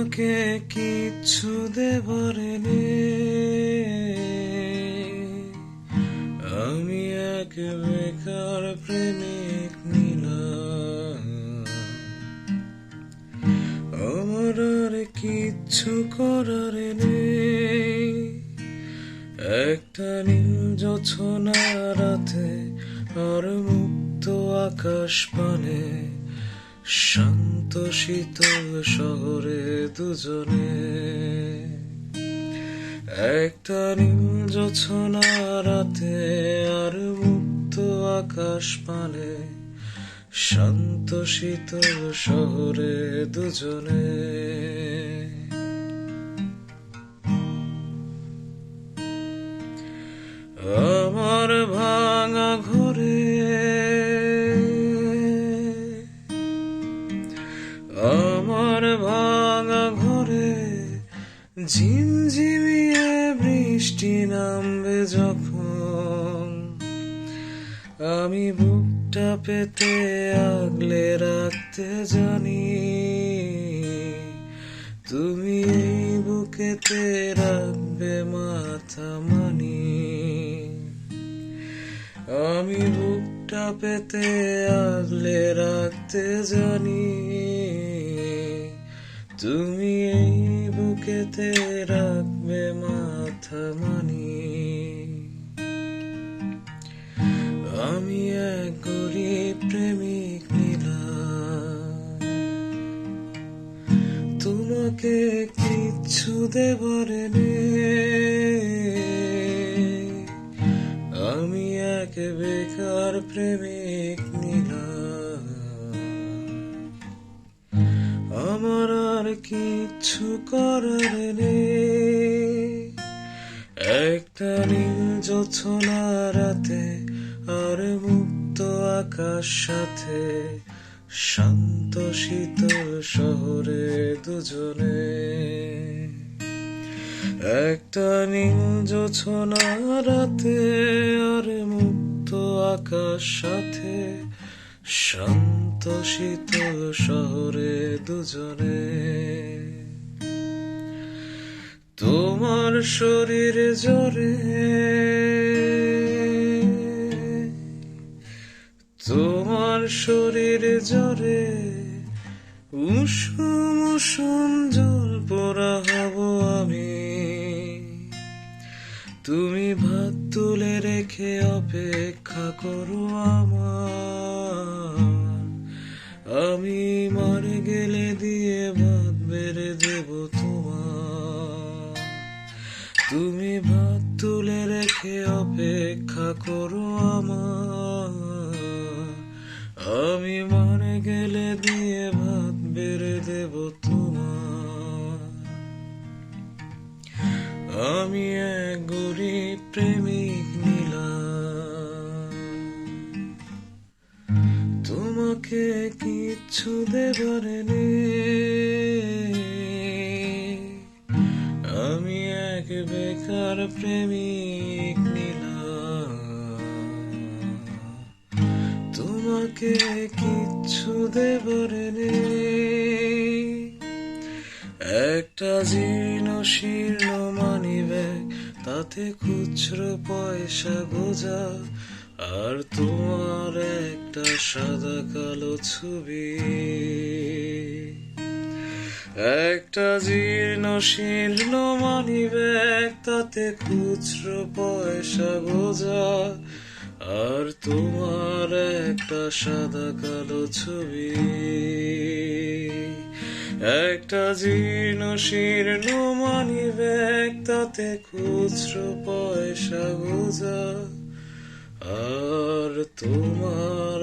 তোমাকে কিচ্ছু দেবার নেই, আমি এক বেকার প্রেমিক নীলা। আমার আর কিচ্ছু করার নেই, একটা নীল জোছনা রাতে আর মুক্ত আকাশ পানে, শান্ত শীতল শহরে দুজনে। একটা নীল জোছনা রাতে আর মুক্ত আকাশ পানে, শান্ত শীতল শহরে দুজনে। আমার ভাঙা ঘরে, আমার ভাঙা ঘরে ঝিমঝিমিয়ে বৃষ্টি নামবে যখন, আমি বুকটা পেতে আগলে রাখতে জানি, তুমি এই বুকেতে রাখবে মাথা মানি। আমি বুকটা পেতে আগলে রাখতে জানি, তুমি এই বুকেতে রাখবে মাথা মানি। আমি এক গরিব প্রেমিক নীলা, তোমাকে কিচ্ছু দেবার নেই, আমি এক বেকার প্রেমিক নীলা। আমার আর কিচ্ছু করার নেই, একটা নীল জোছনা রাতে আর মুক্ত আকাশ সাথে, শান্ত শীতল শহরে দুজনে। একটা নীল জোছনা রাতে আর মুক্ত আকাশ সাথে, শান্ত শীতল শহরে দুজনে। তোমার শরীর জ্বরে, তোমার শরীর জ্বরে উষুম উষুম জল পোড়া হব আমি, তুমি ভাত তুলে রেখে অপেক্ষা করো আমার, আমি মারে গেলে দিয়ে ভাত বেড়ে দেব তোমার। তুমি ভাত তুলে রেখে অপেক্ষা করো আমার, আমি মারে গেলে দিয়ে ভাত বেড়ে দেব তোমার। আমি এক গরিব প্রেমিক নীলা, তোমাকে কিচ্ছু দেবার নেই, আমি এক বেকার প্রেমিক নীলা। তোমাকে কিচ্ছু দেবার নেই, একটা জীর্ণ শীর্ণ মানিব্যাগ, তাতে খুচরো পয়সা গোজা, আর তোমার একটা সাদা কালো ছবি। একটা জীর্ণ শীর্ণ মানিব্যাগ, তাতে খুচরো পয়সা গোজা, আর তোমার একটা সাদা কালো ছবি। একটা জীর্ণ শীর্ণ মানিব্যাগ, তাতে খুচরো পয়সা গোজা, আর তোমার